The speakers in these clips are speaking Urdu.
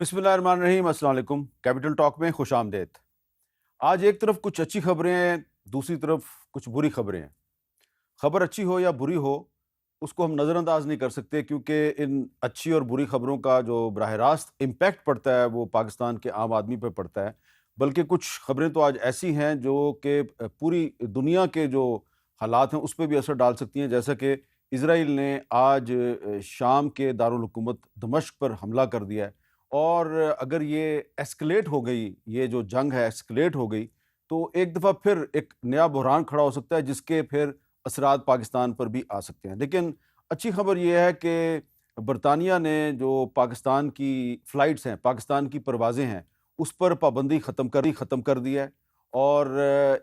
بسم اللہ الرحمن الرحیم، السلام علیکم۔ کیپٹل ٹاک میں خوش آمدید۔ آج ایک طرف کچھ اچھی خبریں ہیں، دوسری طرف کچھ بری خبریں ہیں۔ خبر اچھی ہو یا بری ہو، اس کو ہم نظر انداز نہیں کر سکتے، کیونکہ ان اچھی اور بری خبروں کا جو براہ راست امپیکٹ پڑتا ہے وہ پاکستان کے عام آدمی پہ پڑتا ہے۔ بلکہ کچھ خبریں تو آج ایسی ہیں جو کہ پوری دنیا کے جو حالات ہیں اس پہ بھی اثر ڈال سکتی ہیں، جیسا کہ اسرائیل نے آج شام کے دارالحکومت دمشق پر حملہ کر دیا ہے۔ اور اگر یہ ایسکلیٹ ہو گئی، یہ جو جنگ ہے ایسکلیٹ ہو گئی، تو ایک دفعہ پھر ایک نیا بحران کھڑا ہو سکتا ہے، جس کے پھر اثرات پاکستان پر بھی آ سکتے ہیں۔ لیکن اچھی خبر یہ ہے کہ برطانیہ نے جو پاکستان کی فلائٹس ہیں، پاکستان کی پروازیں ہیں، اس پر پابندی ختم کر دی ہے۔ اور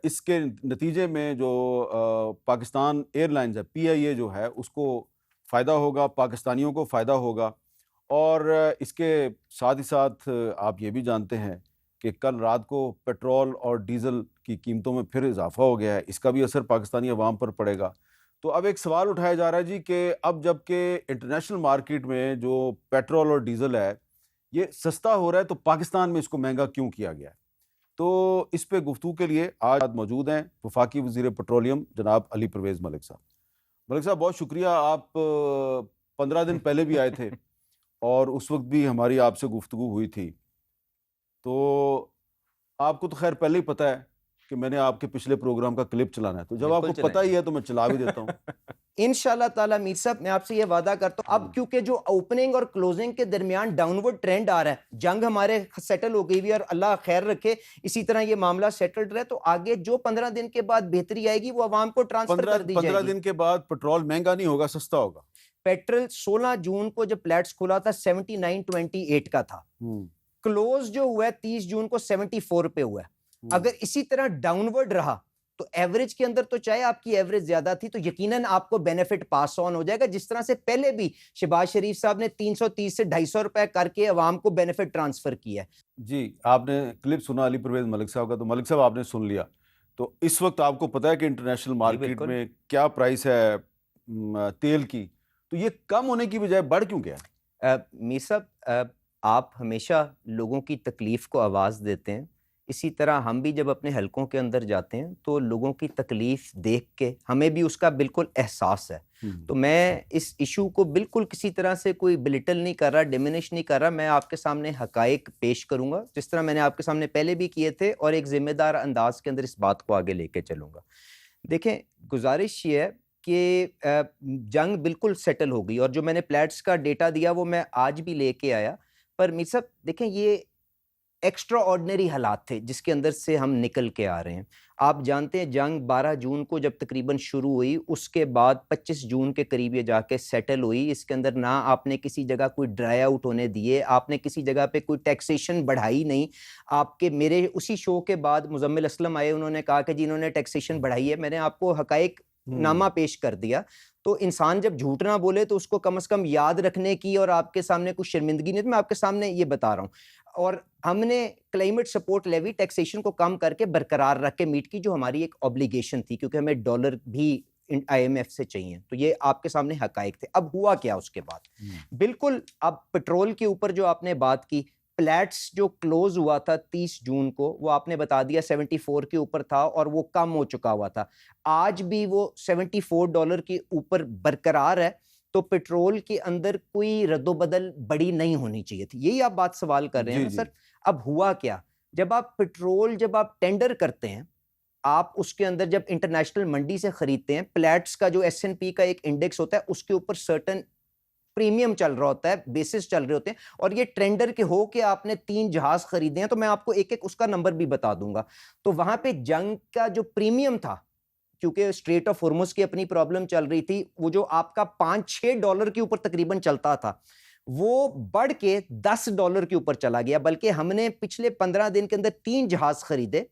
اس کے نتیجے میں جو پاکستان ایئر لائنز ہے، پی آئی اے جو ہے، اس کو فائدہ ہوگا، پاکستانیوں کو فائدہ ہوگا۔ اور اس کے ساتھ ہی ساتھ آپ یہ بھی جانتے ہیں کہ کل رات کو پیٹرول اور ڈیزل کی قیمتوں میں پھر اضافہ ہو گیا ہے، اس کا بھی اثر پاکستانی عوام پر پڑے گا۔ تو اب ایک سوال اٹھایا جا رہا ہے جی کہ اب جب کہ انٹرنیشنل مارکیٹ میں جو پیٹرول اور ڈیزل ہے یہ سستا ہو رہا ہے، تو پاکستان میں اس کو مہنگا کیوں کیا گیا ہے؟ تو اس پہ گفتگو کے لیے آج موجود ہیں وفاقی وزیر پیٹرولیم جناب علی پرویز ملک صاحب۔ ملک صاحب، بہت شکریہ، آپ 15 دن پہلے بھی آئے تھے اور اس وقت بھی ہماری آپ سے گفتگو ہوئی تھی۔ تو آپ کو تو خیر پہلے ہی پتہ ہے کہ میں نے آپ کے پچھلے پروگرام کا کلپ چلانا ہے، تو جب آپ کو پتہ ہی ہے تو میں چلا بھی دیتا ہوں۔ انشاءاللہ تعالیٰ میر صاحب میں آپ سے یہ وعدہ کرتا ہوں، اب کیونکہ جو اوپننگ اور کلوزنگ کے درمیان ڈاؤنورڈ ٹرینڈ آ رہا ہے، جنگ ہمارے سیٹل ہو گئی ہوئی ہے اور اللہ خیر رکھے اسی طرح یہ معاملہ سیٹلڈ رہے، تو آگے جو 15 دن کے بعد بہتری آئے گی وہ عوام کو ٹرانسفر کر دی جائے 15 گی۔ دن کے بعد پیٹرول مہنگا نہیں ہوگا، سستا ہوگا۔ پیٹرول 16 جون کو جب پلیٹس کھلا تھا 79.28 کا تھا، کلوز جو ہوا ہے 30 جون کو 74 پہ ہوا ہے۔ اگر اسی طرح ڈاؤنورڈ رہا تو ایوریج کے اندر تو چاہے آپ کی ایوریج زیادہ تھی تو یقیناً آپ کو بینیفٹ پاس آن ہو جائے گا، جس طرح سے پہلے بھی شہباز شریف صاحب نے 330 سے 250 روپے کر کے عوام کو بینیفٹ ٹرانسفر کیا ہے۔ جی، آپ نے کلپ سنا علی پرویز ملک صاحب کا، تو ملک صاحب آپ نے سن لیا، تو اس وقت آپ کو پتہ ہے کہ انٹرنیشنل مارکیٹ بالکل میں کیا پرائس ہے تیل کی، تو یہ کم ہونے کی بجائے بڑھ کیوں گیا؟ میر صاحب، آپ ہمیشہ لوگوں کی تکلیف کو آواز دیتے ہیں، اسی طرح ہم بھی جب اپنے حلقوں کے اندر جاتے ہیں تو لوگوں کی تکلیف دیکھ کے ہمیں بھی اس کا بالکل احساس ہے۔ تو میں اس ایشو کو بالکل کسی طرح سے کوئی بلٹل نہیں کر رہا، ڈیمینش نہیں کر رہا، میں آپ کے سامنے حقائق پیش کروں گا جس طرح میں نے آپ کے سامنے پہلے بھی کیے تھے، اور ایک ذمہ دار انداز کے اندر اس بات کو آگے لے کے چلوں گا۔ دیکھیں، گزارش یہ ہے کہ جنگ بالکل سیٹل ہو گئی، اور جو میں نے پلیٹس کا ڈیٹا دیا وہ میں آج بھی لے کے آیا، پر میر صاحب دیکھیں یہ ایکسٹرا آرڈنری حالات تھے جس کے اندر سے ہم نکل کے آ رہے ہیں۔ آپ جانتے ہیں جنگ 12 جون کو جب تقریباً شروع ہوئی، اس کے بعد 25 جون کے قریب یہ جا کے سیٹل ہوئی۔ اس کے اندر نہ آپ نے کسی جگہ کوئی ڈرائی آؤٹ ہونے دیے، آپ نے کسی جگہ پہ کوئی ٹیکسیشن بڑھائی نہیں۔ آپ کے میرے اسی شو کے بعد مزمل اسلم آئے، انہوں نے کہا کہ جی انہوں نے ٹیکسیشن بڑھائی ہے، میں نے آپ کو حقائق نامہ پیش کر دیا۔ تو انسان جب جھوٹ نہ بولے تو اس کو کم از کم یاد رکھنے کی اور آپ کے سامنے کچھ شرمندگی نہیں، تو میں آپ کے سامنے یہ بتا رہا ہوں۔ اور ہم نے کلائمیٹ سپورٹ لیوی ٹیکسیشن کو کم کر کے برقرار رکھ کے میٹ کی، جو ہماری ایک اوبلیگیشن تھی، کیونکہ ہمیں ڈالر بھی آئی ایم ایف سے چاہیے، تو یہ آپ کے سامنے حقائق تھے۔ اب ہوا کیا اس کے بعد؟ بالکل اب پٹرول کے اوپر جو آپ نے بات کی، پلیٹس جو کلوز ہوا تھا 30 جون کو، وہ آپ نے بتا دیا 74 کے اوپر تھا اور وہ کم ہو چکا ہوا تھا۔ آج بھی وہ $74 کے اوپر برقرار ہے، تو پیٹرول کے اندر کوئی رد و بدل بڑی نہیں ہونی چاہیے تھی، یہی آپ بات سوال کر رہے ہیں نا سر؟ اب ہوا کیا؟ جب آپ پیٹرول ٹینڈر کرتے ہیں، آپ اس کے اندر جب انٹرنیشنل منڈی سے خریدتے ہیں، پلیٹس کا جو S&P کا ایک انڈیکس ہوتا ہے، اس کے اوپر سرٹن پریمیم چل رہا ہوتا ہے، بیسس چل رہے ہوتے ہیں، اور یہ ٹرینڈر کے ہو کہ آپ نے 3 جہاز خریدے ہیں، تو میں آپ کو ایک ایک اس کا نمبر بھی بتا دوں گا۔ تو وہاں پہ جنگ کا جو پریمیم تھا، کیونکہ اسٹریٹ آف ہرمز کی اپنی پرابلم چل رہی تھی، وہ جو آپ کا $5-6 کے اوپر تقریباً چلتا تھا، وہ بڑھ کے $10 کے اوپر چلا گیا۔ بلکہ ہم نے پچھلے 15 دن کے اندر 3 جہاز خریدے،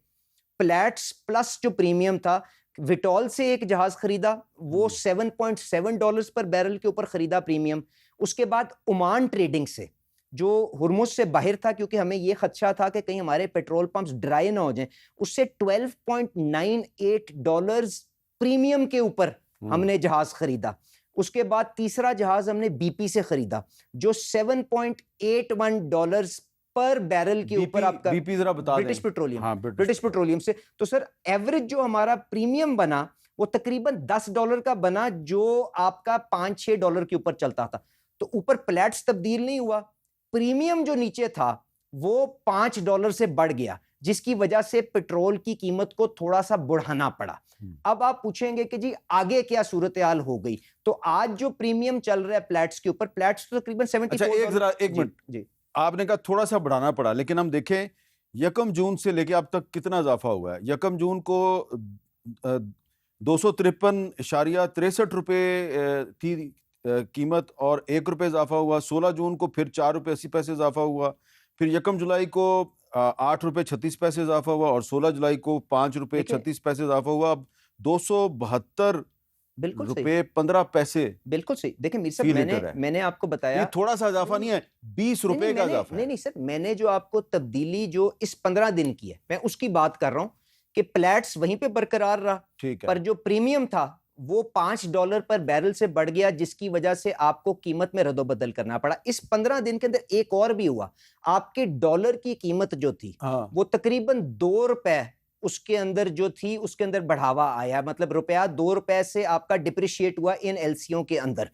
پلیٹس پلس جو پریمیم تھا، وٹول سے ایک جہاز خریدا، وہ $7.7 پر بیرل کے اوپر خریدا پریمیم۔ اس کے بعد عمان ٹریڈنگ سے، جو ہرمز سے باہر تھا، کیونکہ ہمیں یہ خدشہ تھا کہ کہیں ہمارے پیٹرول پمپس ڈرائی نہ ہو جائیں، اس سے $12.98 پریمیم کے اوپر ہم نے جہاز خریدا۔ اس کے بعد تیسرا جہاز ہم نے بی پی سے خریدا، جو $7.81 پر بیرل کے اوپر آپ کا بی پی ذرا بتا دیں. برٹش پیٹرولیم، ہاں برٹش پیٹرولیم سے. تو سر ایوریج جو ہمارا پریمیم بنا وہ تقریباً $10 کا بنا، جو آپ کا $5-6 کے اوپر چلتا تھا. تو اوپر پلیٹس تبدیل نہیں ہوا، پریمیم جو نیچے تھا وہ $5 سے بڑھ گیا، جس کی وجہ سے پیٹرول کی قیمت کو تھوڑا سا بڑھانا پڑا. اب آپ پوچھیں گے کہ جی آگے کیا صورتحال ہو گئی؟ تو آج جو پریمیم چل رہا ہے پلیٹس کے اوپر، پلیٹس تو تقریباً $74. ایک منٹ، جی آپ نے کہا تھوڑا سا بڑھانا پڑا، لیکن ہم دیکھیں 1 جون سے لے کے اب تک کتنا اضافہ ہوا ہے. 1 جون کو 253.63 روپے تھی قیمت، اور $1 اضافہ ہوا. 16 جون کو پھر $4.80 اضافہ ہوا. پھر 1 جولائی کو $8.36 اضافہ ہوا، اور 16 جولائی کو $5.36 اضافہ ہوا. اب 272 بالکل صحیح، روپے 15 پیسے بالکل صحیح. دیکھیں میر فی صاحب لیٹر ہے. میں نے آپ کو بتایا یہ تھوڑا سا اضافہ نہیں ہے، 20 روپے کا اضافہ ہے. نہیں سر، میں نے جو آپ کو تبدیلی جو اس 15 دن کی ہے میں اس کی بات کر رہا ہوں کہ پلیٹس وہیں پہ برقرار رہا، ٹھیک ہے. پر جو پریمیم تھا وہ $5 پر بیرل سے بڑھ گیا، جس کی وجہ سے آپ کو قیمت میں رد و بدل کرنا پڑا. اس 15 دن کے اندر ایک اور بھی ہوا، آپ کے ڈالر کی قیمت جو تھی وہ تقریباً $2 اس کے اندر جو تھی اس کے اندر بڑھاوا آیا، مطلب روپیہ $2 سے آپ کا ڈپریشیٹ ہوا ان ایل سیوں کے اندر.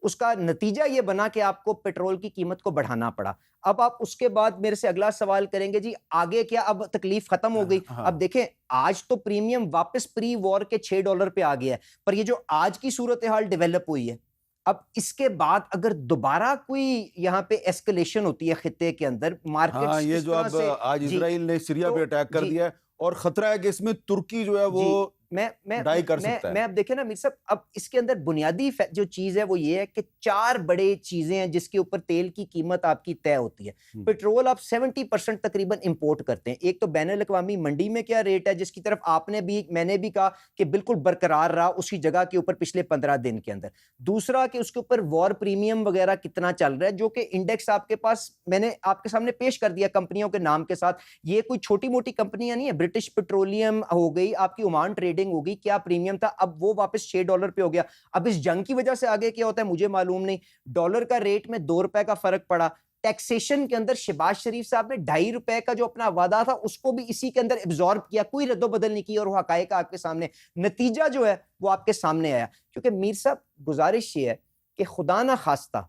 اس کا نتیجہ یہ بنا کہ آپ کو پیٹرول کی قیمت کو بڑھانا پڑا. اب آپ اس کے بعد میرے سے اگلا سوال کریں گے جی آگے کیا، اب تکلیف ختم ہو گئی. اب دیکھیں آج تو پریمیم واپس پری وار کے $6 پہ آ گیا ہے، پر یہ جو آج کی صورتحال ڈیولپ ہوئی ہے، اب اس کے بعد اگر دوبارہ کوئی یہاں پہ ایسکلیشن ہوتی ہے خطے کے اندر، مارکیٹ یہ جو اب آج اسرائیل نے سیریا پہ اٹیک کر دیا ہے، اور خطرہ ہے کہ اس میں ترکی جو ہے وہ ڈائی کر سکتا ہے. میں اب دیکھیں نا میر صاحب، اب اس کے اندر بنیادی جو چیز ہے وہ یہ ہے کہ 4 بڑے چیزیں ہیں جس کے اوپر تیل کی قیمت آپ کی طے ہوتی ہے. پیٹرول آپ 70% تقریباً امپورٹ کرتے ہیں. ایک تو بین الاقوامی منڈی میں کیا ریٹ ہے، جس کی طرف آپ نے بھی میں نے بھی کہا کہ بالکل برقرار رہا اسی جگہ کے اوپر پچھلے 15 دن کے اندر. دوسرا کہ اس کے اوپر وار پریمیم وغیرہ کتنا چل رہا ہے، جو کہ انڈیکس آپ کے پاس میں نے آپ کے سامنے پیش کر دیا کمپنیوں کے نام کے ساتھ. یہ کوئی چھوٹی موٹی کمپنیاں نہیں ہے، برٹش پیٹرولیم ہو گئی، آپ کی عمان ٹریڈنگ ہو گئی، کیا پریمیم تھا اب وہ واپس $6 پہ ہو گیا. اب اس جنگ کی وجہ سے آگے کیا ہوتا ہے مجھے معلوم نہیں. ڈالر کا ریٹ میں $2 کا فرق پڑا. ٹیکسیشن کے اندر شہباز شریف صاحب نے $2.5 کا جو اپنا وعدہ تھا اس کو بھی اسی کے اندر ایبزارب کیا، کوئی رد و بدل نہیں کی، اور وہ حقائق آپ کے سامنے، نتیجہ جو ہے وہ آپ کے سامنے آیا. کیونکہ میر صاحب گزارش یہ ہے کہ خدا نہ خواستہ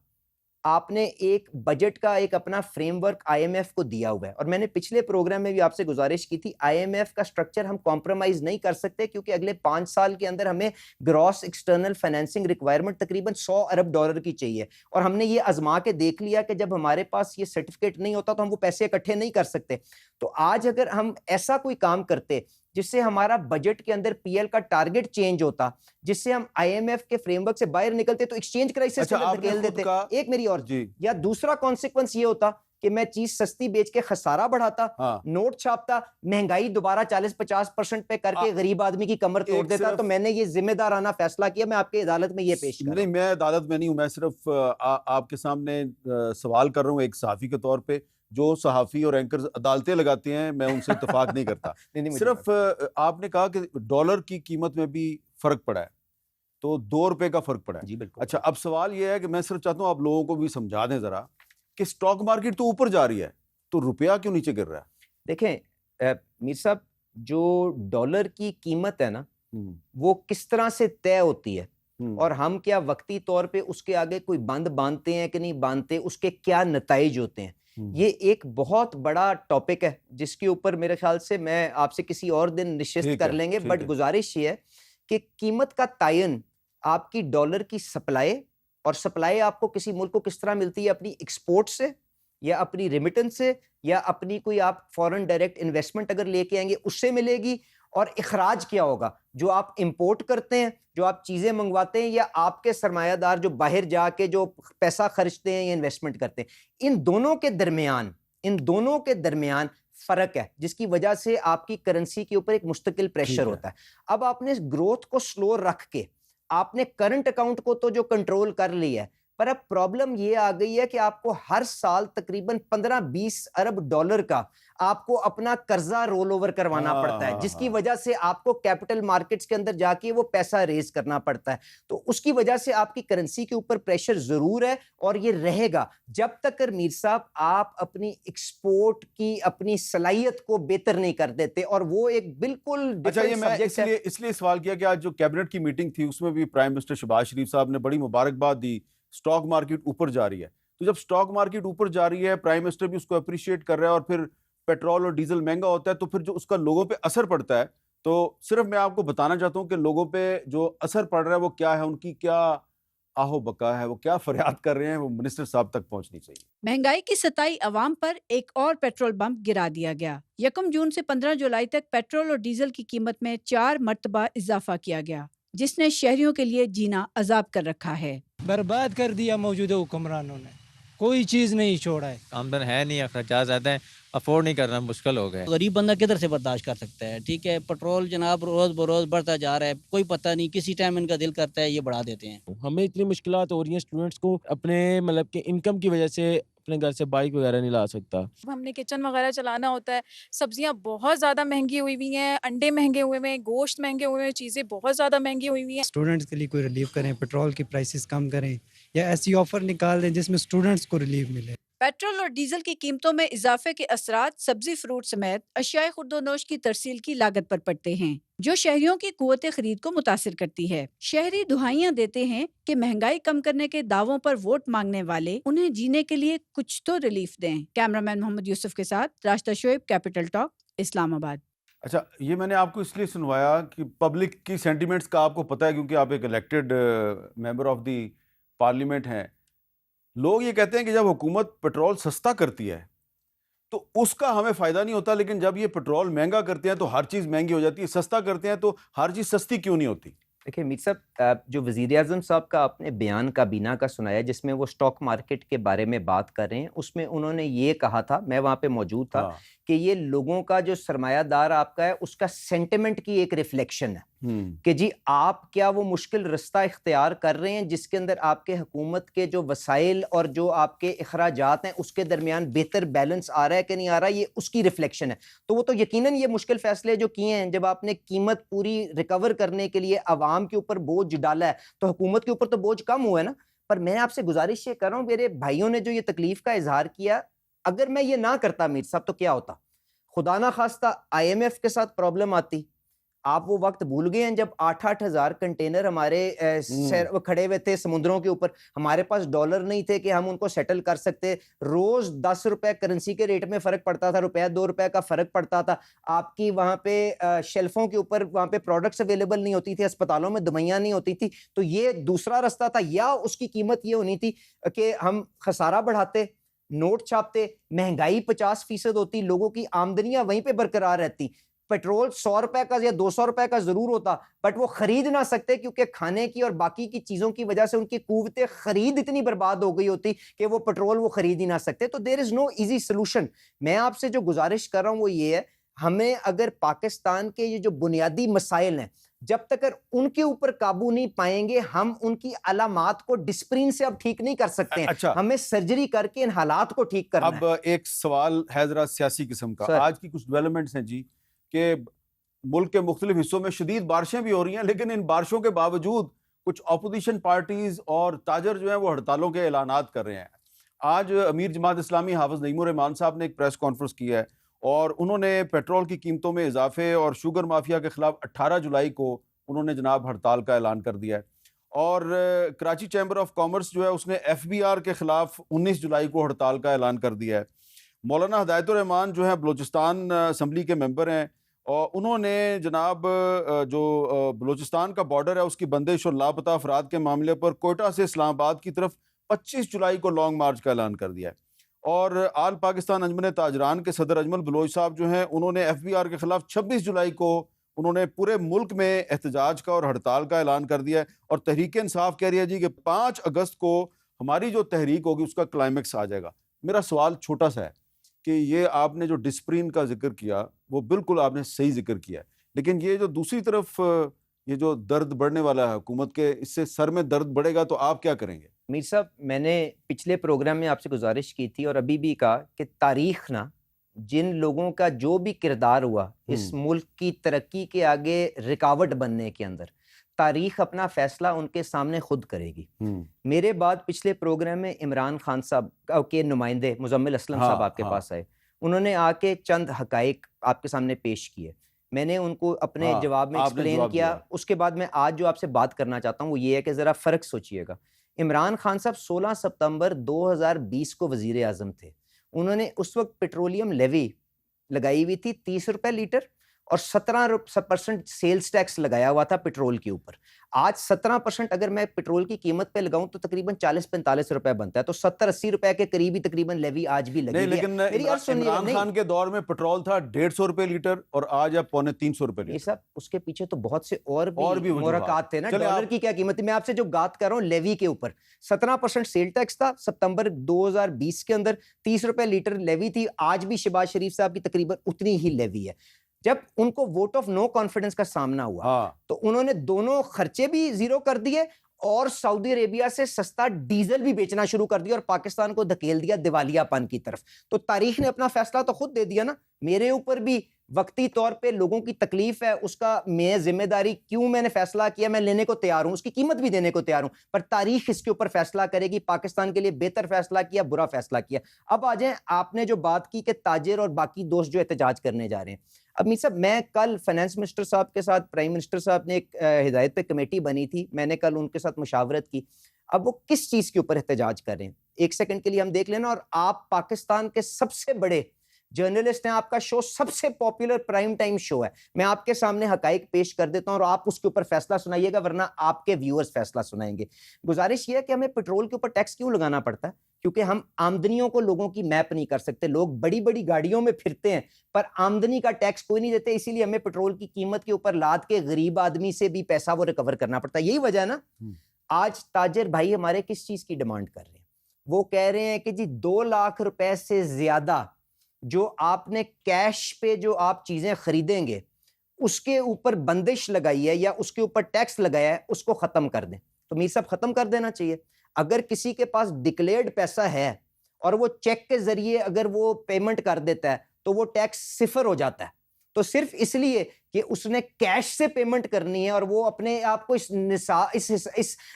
آپ نے ایک بجٹ کا ایک اپنا framework IMF کو دیا ہوا ہے، اور میں نے پچھلے پروگرام میں بھی آپ سے گزارش کی تھی آئی ایم ایف کا سٹرکچر ہم کمپرومائز نہیں کر سکتے، کیونکہ اگلے 5 سال کے اندر ہمیں گراس ایکسٹرنل فائنینسنگ ریکوائرمنٹ تقریباً $100 ارب کی چاہیے. اور ہم نے یہ آزما کے دیکھ لیا کہ جب ہمارے پاس یہ سرٹیفکیٹ نہیں ہوتا تو ہم وہ پیسے اکٹھے نہیں کر سکتے. تو آج اگر ہم ایسا کوئی کام کرتے جس سے ہمارا بجٹ کے اندر پی ایل کا ٹارگٹ چینج ہوتا، جس سے ہم آئی ایم ایف کے فریم ورک سے باہر نکلتے، تو ایکسچینج کرائسس کے اندر دھکیل دیتے. ایک میری اور یا دوسرا کانسیکوینس یہ ہوتا کہ میں چیز سستی بیچ کے خسارہ بڑھاتا، نوٹ چھاپتا، مہنگائی دوبارہ 40-50% پہ کر کے غریب آدمی کی کمر توڑ دیتا. تو میں نے یہ ذمہ دارانہ فیصلہ کیا، میں آپ کے عدالت میں یہ پیش کر رہا ہوں. نہیں، میں عدالت میں نہیں ہوں، میں صرف آپ کے سامنے سوال کر رہا ہوں ایک صحافی کے طور پہ. جو صحافی اور اینکرز عدالتیں لگاتے ہیں میں ان سے اتفاق نہیں کرتا. صرف آپ نے کہا کہ ڈالر کی قیمت میں بھی فرق پڑا ہے، تو $2 کا فرق پڑا ہے. جی بالکل. اچھا، اب سوال یہ ہے کہ میں صرف چاہتا ہوں آپ لوگوں کو بھی سمجھا دیں ذرا کہ سٹاک مارکیٹ تو اوپر جا رہی ہے تو روپیہ کیوں نیچے گر رہا ہے؟ دیکھیں میر صاحب، جو ڈالر کی قیمت ہے نا وہ کس طرح سے طے ہوتی ہے، اور ہم کیا وقتی طور پہ اس کے آگے کوئی بند باندھتے ہیں کہ نہیں باندھتے، اس کے کیا نتائج ہوتے ہیں، یہ ایک بہت بڑا ٹاپک ہے جس کے اوپر میرے خیال سے میں آپ سے کسی اور دن نشست کر لیں گے. بٹ گزارش یہ ہے کہ قیمت کا تعین آپ کی ڈالر کی سپلائی، اور سپلائی آپ کو کسی ملک کو کس طرح ملتی ہے، اپنی ایکسپورٹ سے یا اپنی ریمیٹنس سے یا اپنی کوئی آپ فورن ڈائریکٹ انویسٹمنٹ اگر لے کے آئیں گے اس سے ملے گی. اور اخراج کیا ہوگا، جو آپ امپورٹ کرتے ہیں، جو آپ چیزیں منگواتے ہیں، یا آپ کے سرمایہ دار جو باہر جا کے جو پیسہ خرچتے ہیں یا انویسٹمنٹ کرتے ہیں. ان دونوں کے درمیان فرق ہے، جس کی وجہ سے آپ کی کرنسی کے اوپر ایک مستقل پریشر ہوتا ہے. اب آپ نے گروتھ کو سلو رکھ کے آپ نے کرنٹ اکاؤنٹ کو تو جو کنٹرول کر لیا ہے، پر اب پرابلم یہ آ گئی ہے کہ آپ کو ہر سال تقریباً 15-20 ارب ڈالر کا آپ کو اپنا قرضہ رول اوور کروانا پڑتا ہے، جس کی وجہ سے آپ کو کیپٹل مارکیٹس کے اندر جا کے وہ پیسہ ریز کرنا پڑتا ہے. تو اس کی وجہ سے آپ کی کرنسی کے اوپر پریشر ضرور ہے اور یہ رہے گا جب تک میر صاحب آپ اپنی ایکسپورٹ کی اپنی صلاحیت کو بہتر نہیں کر دیتے. اور وہ ایک بالکل اچھا، یہ ڈفرینٹ میں سبجیکٹ ہے. اس لیے سوال کیا کہ آج جو کیبنٹ کی میٹنگ تھی اس میں بھی پرائم منسٹر شہباز شریف صاحب نے بڑی مبارکباد دی. اسٹاک مارکیٹ اوپر جا رہی ہے، تو جب اسٹاک مارکیٹ اوپر جا رہی ہے، پرائم منسٹر بھی اس کو اپریشیٹ کر رہا ہے، اور پھر پیٹرول اور ڈیزل مہنگا ہوتا ہے تو پھر جو اس کا لوگوں پہ اثر پڑتا ہے، تو صرف میں آپ کو بتانا چاہتا ہوں کہ لوگوں پہ جو اثر پڑ رہا ہے وہ کیا ہے، ان کی کیا آہو بکا ہے، وہ کیا فریاد کر رہے ہیں، وہ منسٹر صاحب تک پہنچنی چاہیے. مہنگائی کی ستائی عوام پر ایک اور پیٹرول بمپ گرا دیا گیا. 1 جون سے 15 جولائی تک پیٹرول اور ڈیزل کی قیمت میں 4 مرتبہ اضافہ کیا گیا، جس نے شہریوں کے لیے جینا عذاب کر رکھا ہے. برباد کر دیا موجودہ حکمرانوں نے، کوئی چیز نہیں چھوڑا ہے. آمدن ہے نہیں، اخراجات زیادہ ہیں، افورڈ نہیں کرنا مشکل ہو گئے. غریب بندہ کدھر سے برداشت کر سکتا ہے؟ ٹھیک ہے، پیٹرول جناب روز بروز بڑھتا جا رہا ہے، کوئی پتہ نہیں، کسی ٹائم ان کا دل کرتا ہے یہ بڑھا دیتے ہیں. ہمیں اتنی مشکلات ہو رہی ہیں، اسٹوڈنٹس کو اپنے مطلب کہ انکم کی وجہ سے اپنے گھر سے بائک وغیرہ نہیں لا سکتا. ہم نے کچن وغیرہ چلانا ہوتا ہے، سبزیاں بہت زیادہ مہنگی ہوئی ہوئی ہیں، انڈے مہنگے ہوئے ہوئے ہیں، گوشت مہنگے ہوئے ہیں، چیزیں بہت زیادہ مہنگی ہوئی ہوئی ہیں. اسٹوڈنٹس کے لیے کوئی ریلیف کریں، پیٹرول کی پرائسز کم کریں یا ایسی آفر نکال دیں جس میں اسٹوڈنٹس کو ریلیف ملے. پیٹرول اور ڈیزل کی قیمتوں میں اضافے کے اثرات سبزی فروٹ سمیت اشیاء خورد و نوش کی ترسیل کی لاگت پر پڑتے ہیں، جو شہریوں کی قوت خرید کو متاثر کرتی ہے. شہری دہائیاں دیتے ہیں کہ مہنگائی کم کرنے کے دعووں پر ووٹ مانگنے والے انہیں جینے کے لیے کچھ تو ریلیف دیں. کیمرامین محمد یوسف کے ساتھ راشدہ شعیب، کیپٹل ٹاک، اسلام آباد. اچھا، یہ میں نے آپ کو اس لیے سنوایا کہ پبلک کی سینٹیمنٹس کا آپ کو پتہ ہے، کیونکہ آپ ایک elected member of the parliament ہیں. لوگ یہ کہتے ہیں کہ جب حکومت پیٹرول سستا کرتی ہے تو اس کا ہمیں فائدہ نہیں ہوتا، لیکن جب یہ پیٹرول مہنگا کرتے ہیں تو ہر چیز مہنگی ہو جاتی ہے. سستا کرتے ہیں تو ہر چیز سستی کیوں نہیں ہوتی؟ دیکھیں میر صاحب، جو وزیر اعظم صاحب کا آپ نے بیان کابینہ کا سنایا جس میں وہ اسٹاک مارکیٹ کے بارے میں بات کر رہے ہیں، اس میں انہوں نے یہ کہا تھا، میں وہاں پہ موجود تھا، کہ یہ لوگوں کا جو سرمایہ دار آپ کا ہے اس کا سینٹیمنٹ کی ایک ریفلیکشن ہے کہ جی آپ کیا وہ مشکل رستہ اختیار کر رہے ہیں جس کے اندر آپ کے حکومت کے جو وسائل اور جو آپ کے اخراجات ہیں اس کے درمیان بہتر بیلنس آ رہا ہے کہ نہیں آ رہا، یہ اس کی ریفلیکشن ہے. تو وہ تو یقیناً یہ مشکل فیصلے جو کیے ہیں، جب آپ نے قیمت پوری ریکور کرنے کے لیے عوام کے اوپر بوجھ ڈالا ہے تو حکومت کے اوپر تو بوجھ کم ہوا ہے نا. پر میں آپ سے گزارش یہ کر رہا ہوں، میرے بھائیوں نے جو یہ تکلیف کا اظہار کیا، اگر میں یہ نہ کرتا میر صاحب تو کیا ہوتا؟ خدا نہ خواستہ آئی ایم ایف کے ساتھ پرابلم آتی. آپ وہ وقت بھول گئے ہیں جب 8-8 ہزار کنٹینر ہمارے کھڑے ہوئے تھے سمندروں کے اوپر، ہمارے پاس ڈالر نہیں تھے کہ ہم ان کو سیٹل کر سکتے. روز 10 روپے کرنسی کے ریٹ میں فرق پڑتا تھا، روپیہ 2 روپے کا فرق پڑتا تھا. آپ کی وہاں پہ شیلفوں کے اوپر وہاں پہ پروڈکٹس اویلیبل نہیں ہوتی تھی، اسپتالوں میں دوائیاں نہیں ہوتی تھی. تو یہ دوسرا رستہ تھا، یا اس کی قیمت یہ ہونی تھی کہ ہم خسارہ بڑھاتے، نوٹ چھاپتے، مہنگائی 50% ہوتی، لوگوں کی آمدنیاں وہیں پہ برقرار رہتی. پیٹرول 100 روپے کا یا 200 روپے کا ضرور ہوتا، بٹ وہ خرید نہ سکتے کیونکہ کھانے کی اور باقی کی چیزوں کی وجہ سے ان کی قوت خرید اتنی برباد ہو گئی ہوتی کہ وہ پیٹرول وہ خرید ہی نہ سکتے. تو دیر از نو ایزی سولوشن. میں آپ سے جو گزارش کر رہا ہوں وہ یہ ہے، ہمیں اگر پاکستان کے یہ جو بنیادی مسائل ہیں جب تک ان کے اوپر قابو نہیں پائیں گے، ہم ان کی علامات کو ڈسپرین سے اب ٹھیک نہیں کر سکتے ہیں. اچھا، ہمیں سرجری کر کے ان حالات کو ٹھیک کرنا ہے. اب ایک سوال ہے ذرا سیاسی قسم کا. آج کی کچھ ڈیولپمنٹس ہیں جی کہ ملک کے مختلف حصوں میں شدید بارشیں بھی ہو رہی ہیں، لیکن ان بارشوں کے باوجود کچھ اپوزیشن پارٹیز اور تاجر جو ہیں وہ ہڑتالوں کے اعلانات کر رہے ہیں. آج امیر جماعت اسلامی حافظ نعیم الرحمان صاحب نے ایک پریس کانفرنس کی ہے اور انہوں نے پیٹرول کی قیمتوں میں اضافے اور شوگر مافیا کے خلاف 18 جولائی کو انہوں نے جناب ہڑتال کا اعلان کر دیا ہے. اور کراچی چیمبر آف کامرس جو ہے اس نے ایف بی آر کے خلاف 19 جولائی کو ہڑتال کا اعلان کر دیا ہے. مولانا ہدایت الرحمان جو ہے بلوچستان اسمبلی کے ممبر ہیں، اور انہوں نے جناب جو بلوچستان کا بارڈر ہے اس کی بندش اور لاپتہ افراد کے معاملے پر کوئٹہ سے اسلام آباد کی طرف 25 جولائی کو لانگ مارچ کا اعلان کر دیا ہے. اور آل پاکستان انجمن تاجران کے صدر اجمل بلوچ صاحب جو ہیں انہوں نے ایف بی آر کے خلاف 26 جولائی کو انہوں نے پورے ملک میں احتجاج کا اور ہڑتال کا اعلان کر دیا ہے. اور تحریک انصاف کہہ رہی ہے جی کہ 5 اگست کو ہماری جو تحریک ہوگی اس کا کلائمیکس آ جائے گا. میرا سوال چھوٹا سا ہے کہ یہ آپ نے جو ڈسپرین کا ذکر کیا وہ بالکل آپ نے صحیح ذکر کیا ہے، لیکن یہ جو دوسری طرف یہ جو درد بڑھنے والا ہے حکومت کے، اس سے سر میں درد بڑھے گا تو آپ کیا کریں گے؟ میر صاحب میں نے پچھلے پروگرام میں آپ سے گزارش کی تھی اور ابھی بھی کہا کہ تاریخ نا جن لوگوں کا جو بھی کردار ہوا اس ملک کی ترقی کے آگے رکاوٹ بننے کے اندر، تاریخ اپنا فیصلہ ان کے سامنے خود کرے گی۔ میرے بعد پچھلے پروگرام میں عمران خان صاحب کے نمائندے مزمل اسلم صاحب آپ کے پاس آئے، انہوں نے آ کے چند حقائق آپ کے سامنے پیش کیے، میں نے ان کو اپنے جواب میں ایکسپلین کیا۔ اس کے بعد میں آج جو آپ سے بات کرنا چاہتا ہوں وہ یہ ہے کہ ذرا فرق سوچئے گا۔ عمران خان صاحب 16 ستمبر 2020 کو وزیر اعظم تھے، انہوں نے اس وقت پیٹرولیم لیوی لگائی ہوئی تھی 30 روپے لیٹر اور 17% سیلز ٹیکس لگایا ہوا تھا پیٹرول کے اوپر۔ آج 17% اگر میں پیٹرول کی قیمت پہ لگاؤں تو تقریباً 40-45 روپے بنتا ہے، تو 70-80 روپے کے قریب ہی تقریباً لیوی آج بھی لگی نہیں، ہے۔ لیکن میری عرض سنیے گا، عمران خان کے دور میں پیٹرول تھا 150 روپے لیٹر اور آج اب 350 روپے یہ لیٹر۔ صاحب اس کے پیچھے تو بہت سے اور بھی وجوہات محرکات تھے نا۔ چلے ڈالر کی کیا قیمت ہے؟ میں آپ سے جو بات کر رہا ہوں لیوی کے اوپر 17% سیل ٹیکس تھا ستمبر 2020 کے اندر، 30 روپے لیٹر لیوی تھی، آج بھی شہباز شریف صاحب کی تقریباً اتنی ہی لیوی ہے۔ جب ان کو ووٹ آف نو کانفیڈنس کا سامنا ہوا تو انہوں نے دونوں خرچے بھی زیرو کر دیے اور سعودی عربیہ سے سستا ڈیزل بھی بیچنا شروع کر دیا اور پاکستان کو دھکیل دیا دیوالیہ پن کی طرف۔ تو تاریخ نے اپنا فیصلہ تو خود دے دیا نا، میرے اوپر بھی وقتی طور پہ لوگوں کی تکلیف ہے، اس کا میں ذمہ داری کیوں میں نے فیصلہ کیا میں لینے کو تیار ہوں، اس کی قیمت بھی دینے کو تیار ہوں، پر تاریخ اس کے اوپر فیصلہ کرے گی پاکستان کے لیے بہتر فیصلہ کیا برا فیصلہ کیا۔ اب آ جائیں، آپ نے جو بات کی کہ تاجر اور باقی دوست جو احتجاج کرنے جا رہے ہیں، اب میر صاحب میں کل فائنانس منسٹر صاحب کے ساتھ پرائم منسٹر صاحب نے ایک ہدایت پہ کمیٹی بنی تھی، میں نے کل ان کے ساتھ مشاورت کی۔ اب وہ کس چیز کے اوپر احتجاج کر رہے ہیں ایک سیکنڈ کے لیے ہم دیکھ لینا، اور آپ پاکستان کے سب سے بڑے جرنلسٹ ہیں، آپ کا شو سب سے پاپولر پرائم ٹائم شو ہے، میں آپ کے سامنے حقائق پیش کر دیتا ہوں اور آپ اس کے اوپر فیصلہ سنائیے گا، ورنہ آپ کے ویورز فیصلہ سنائیں گے۔ گزارش یہ ہے کہ ہمیں پیٹرول کے اوپر ٹیکس کیوں لگانا پڑتا ہے؟ کیونکہ ہم آمدنیوں کو لوگوں کی میپ نہیں کر سکتے، لوگ بڑی بڑی گاڑیوں میں پھرتے ہیں پر آمدنی کا ٹیکس کوئی نہیں دیتے، اسی لیے ہمیں پیٹرول کی قیمت کے اوپر لاد کے غریب آدمی سے بھی پیسہ وہ ریکور کرنا پڑتا ہے۔ یہی وجہ ہے نا آج تاجر بھائی ہمارے کس چیز کی ڈیمانڈ کر رہے ہیں؟ وہ کہہ رہے ہیں کہ جی 2 لاکھ روپے سے زیادہ جو آپ نے کیش پہ جو آپ چیزیں خریدیں گے اس کے اوپر بندش لگائی ہے یا اس کے اوپر ٹیکس لگایا ہے، اس کو ختم کر دیں۔ تو میر صاحب ختم کر دینا چاہیے۔ اگر کسی کے پاس ڈکلیئرڈ پیسہ ہے اور وہ چیک کے ذریعے اگر وہ پیمنٹ کر دیتا ہے تو وہ ٹیکس 0 ہو جاتا ہے، تو صرف اس لیے کہ اس نے کیش سے پیمنٹ کرنی ہے اور وہ اپنے آپ کو اس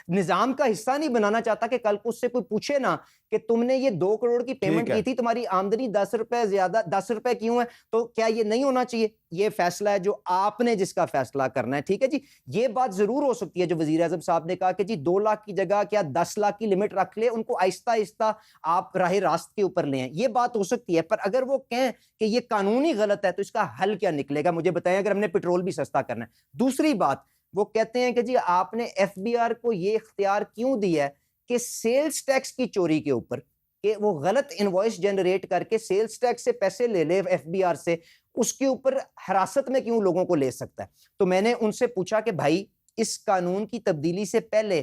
نظام کا حصہ نہیں بنانا چاہتا کہ کل کو اس سے کوئی پوچھے نا کہ تم نے یہ 2 کروڑ کی پیمنٹ کی تھی، تمہاری آمدنی 10 روپے زیادہ 10 روپے کیوں ہے؟ تو کیا یہ نہیں ہونا چاہیے؟ یہ فیصلہ ہے جو آپ نے جس کا فیصلہ کرنا ہے، ٹھیک ہے جی۔ یہ بات ضرور ہو سکتی ہے جو وزیر اعظم صاحب نے کہا کہ جی 2 لاکھ کی جگہ کیا 10 لاکھ کی لمٹ رکھ لے، ان کو آہستہ آہستہ آپ راہ راست کے اوپر لے ہیں، یہ بات ہو سکتی ہے۔ پر اگر وہ کہیں کہ یہ قانونی غلط ہے تو اس کا حل کیا نکلے گا؟ مجھے بتائیں، اگر ہم نے پیٹرول بھی سستا کرنا ہے۔ دوسری بات وہ کہتے ہیں کہ جی آپ نے ایف بی آر کو یہ اختیار کیوں دیا ہے کہ سیلز ٹیکس کی چوری کے اوپر کہ وہ غلط انوائس جنریٹ کر کے سیلز ٹیکس سے پیسے لے لے ایف بی آر سے، اس کے اوپر حراست میں کیوں لوگوں کو لے سکتا ہے؟ تو میں نے ان سے پوچھا کہ بھائی اس قانون کی تبدیلی سے پہلے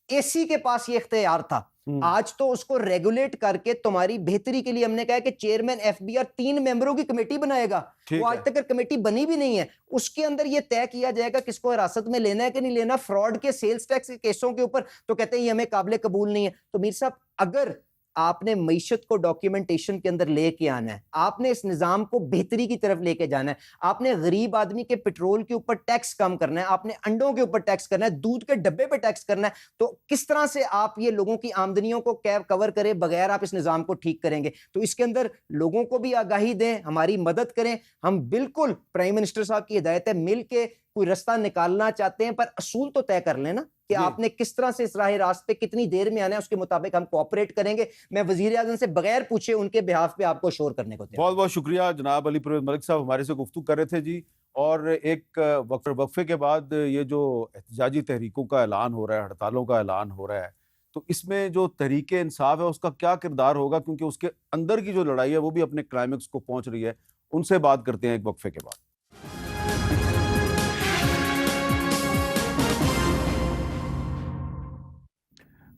اے سی کے پاس یہ اختیار تھا، آج تو اس کو ریگولیٹ کر کے تمہاری بہتری کے لیے ہم نے کہا کہ چیئرمین ایف بی آر 3 ممبروں کی کمیٹی بنائے گا، وہ آج تک کمیٹی بنی بھی نہیں ہے، اس کے اندر یہ طے کیا جائے گا کس کو حراست میں لینا ہے کہ نہیں لینا۔ فراڈ کے سیلز ٹیکس کے کیسوں کے اوپر تو کہتے ہیں یہ ہمیں قابل قبول نہیں ہے۔ تو میر صاحب اگر آپ نے معیشت کو ڈاکیومنٹیشن کے اندر لے کے آنا ہے، آپ نے اس نظام کو بہتری کی طرف لے کے جانا ہے، آپ نے غریب آدمی کے پیٹرول کے اوپر ٹیکس کم کرنا ہے، آپ نے انڈوں کے اوپر ٹیکس کرنا ہے، دودھ کے ڈبے پہ ٹیکس کرنا ہے، تو کس طرح سے آپ یہ لوگوں کی آمدنیوں کو کور کرے بغیر آپ اس نظام کو ٹھیک کریں گے؟ تو اس کے اندر لوگوں کو بھی آگاہی دیں، ہماری مدد کریں۔ ہم بالکل پرائم منسٹر صاحب کی ہدایت ہے، مل کے کوئی رستہ نکالنا چاہتے ہیں پر اصول تو طے کر لیں نا کہ آپ نے کس طرح سے اس راہ راست پہ کتنی دیر میں آنا ہے، اس کے مطابق ہم کوآپریٹ کریں گے۔ میں وزیر اعظم سے بغیر پوچھے ان کے بہاف پہ آپ کو شور کرنے کو تیار۔ بہت بہت شکریہ جناب علی پرویز ملک صاحب، ہمارے سے گفتگو کر رہے تھے جی۔ اور ایک وقفے کے بعد یہ جو احتجاجی تحریکوں کا اعلان ہو رہا ہے، ہڑتالوں کا اعلان ہو رہا ہے، تو اس میں جو تحریک انصاف ہے اس کا کیا کردار ہوگا؟ کیونکہ اس کے اندر کی جو لڑائی ہے وہ بھی اپنے کلائمیکس کو پہنچ رہی ہے۔ ان سے بات کرتے ہیں ایک وقفے کے بعد۔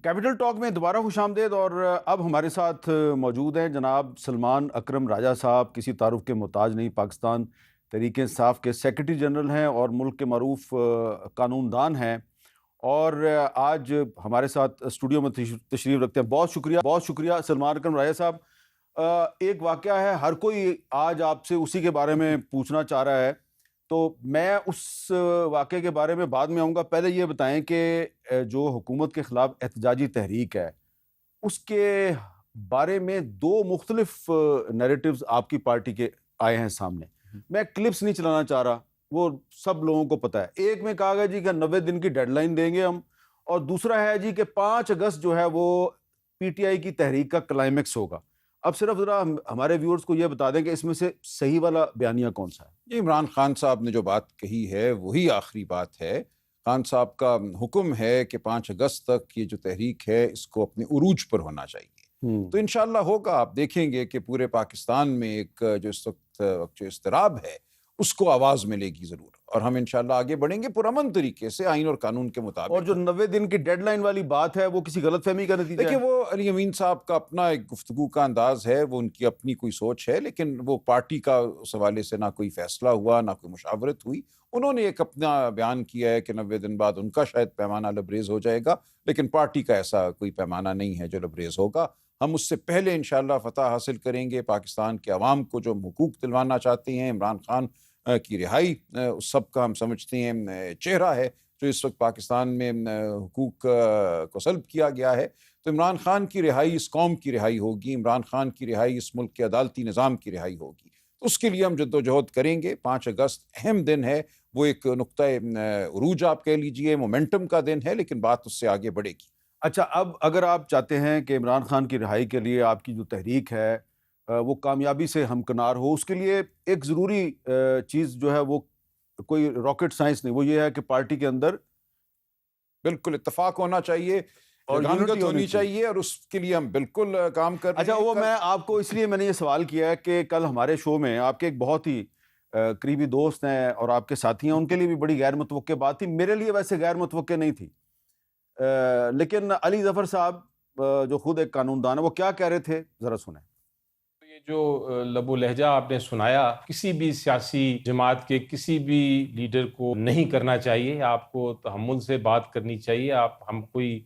کیپٹل ٹاک میں دوبارہ خوش آمدید، اور اب ہمارے ساتھ موجود ہیں جناب سلمان اکرم راجہ صاحب، کسی تعارف کے محتاج نہیں، پاکستان تحریک انصاف کے سیکرٹری جنرل ہیں اور ملک کے معروف قانون دان ہیں، اور آج ہمارے ساتھ اسٹوڈیو میں تشریف رکھتے ہیں. بہت شکریہ سلمان اکرم راجہ صاحب. ایک واقعہ ہے, ہر کوئی آج آپ سے اسی کے بارے میں پوچھنا چاہ رہا ہے, تو میں اس واقعے کے بارے میں بعد میں آؤں گا. پہلے یہ بتائیں کہ جو حکومت کے خلاف احتجاجی تحریک ہے, اس کے بارے میں دو مختلف نیریٹیوز آپ کی پارٹی کے آئے ہیں سامنے. میں کلپس نہیں چلانا چاہ رہا, وہ سب لوگوں کو پتہ ہے. ایک میں کہا گیا جی کہ 90 دن کی ڈیڈ لائن دیں گے ہم, اور دوسرا ہے جی کہ 5 اگست جو ہے وہ پی ٹی آئی کی تحریک کا کلائمیکس ہوگا. اب صرف ذرا ہمارے ویورز کو یہ بتا دیں کہ اس میں سے صحیح والا بیانیہ کون سا ہے؟ جی, عمران خان صاحب نے جو بات کہی ہے وہی آخری بات ہے. خان صاحب کا حکم ہے کہ 5 اگست تک یہ جو تحریک ہے اس کو اپنے عروج پر ہونا چاہیے. تو انشاءاللہ ہوگا. آپ دیکھیں گے کہ پورے پاکستان میں ایک جو اس وقت جو اضطراب ہے اس کو آواز ملے گی ضرور, اور ہم انشاءاللہ آگے بڑھیں گے پرامن طریقے سے آئین اور قانون کے مطابق. اور جو 90 دن کی ڈیڈ لائن والی بات ہے وہ کسی غلط فہمی کا نتیجہ ہے. دیکھیں, وہ علی امین صاحب کا اپنا ایک گفتگو کا انداز ہے, وہ ان کی اپنی کوئی سوچ ہے, لیکن وہ پارٹی کا اس حوالے سے نہ کوئی فیصلہ ہوا نہ کوئی مشاورت ہوئی. انہوں نے ایک اپنا بیان کیا ہے کہ 90 دن بعد ان کا شاید پیمانہ لبریز ہو جائے گا, لیکن پارٹی کا ایسا کوئی پیمانہ نہیں ہے جو لبریز ہوگا. ہم اس سے پہلے انشاءاللہ فتح حاصل کریں گے. پاکستان کے عوام کو جو حقوق دلوانا چاہتے ہیں, عمران خان کی رہائی اس سب کا ہم سمجھتے ہیں چہرہ ہے جو اس وقت پاکستان میں حقوق کو سلب کیا گیا ہے. تو عمران خان کی رہائی اس قوم کی رہائی ہوگی, عمران خان کی رہائی اس ملک کے عدالتی نظام کی رہائی ہوگی. تو اس کے لیے ہم جد و جہد کریں گے. 5 اگست اہم دن ہے, وہ ایک نقطۂ عروج آپ کہہ لیجئے, مومنٹم کا دن ہے, لیکن بات اس سے آگے بڑھے گی. اچھا, اب اگر آپ چاہتے ہیں کہ عمران خان کی رہائی کے لیے آپ کی جو تحریک ہے وہ کامیابی سے ہمکنار ہو, اس کے لیے ایک ضروری چیز جو ہے وہ کوئی راکٹ سائنس نہیں, وہ یہ ہے کہ پارٹی کے اندر بالکل اتفاق ہونا چاہیے اور یونٹی ہونی چاہیے, اور اس کے لیے ہم بالکل کام کر رہے ہیں. اچھا, وہ میں آپ کو اس لیے میں نے یہ سوال کیا ہے کہ کل ہمارے شو میں آپ کے ایک بہت ہی قریبی دوست ہیں اور آپ کے ساتھی ہیں, ان کے لیے بھی بڑی غیر متوقع بات تھی. میرے لیے ویسے غیر متوقع نہیں تھی, لیکن علی ظفر صاحب جو خود ایک قانون دان ہے, وہ کیا کہہ رہے تھے, ذرا سنیں. یہ جو لب و لہجہ آپ نے سنایا, کسی بھی سیاسی جماعت کے کسی بھی لیڈر کو نہیں کرنا چاہیے. آپ کو تحمل سے بات کرنی چاہیے. ہم کوئی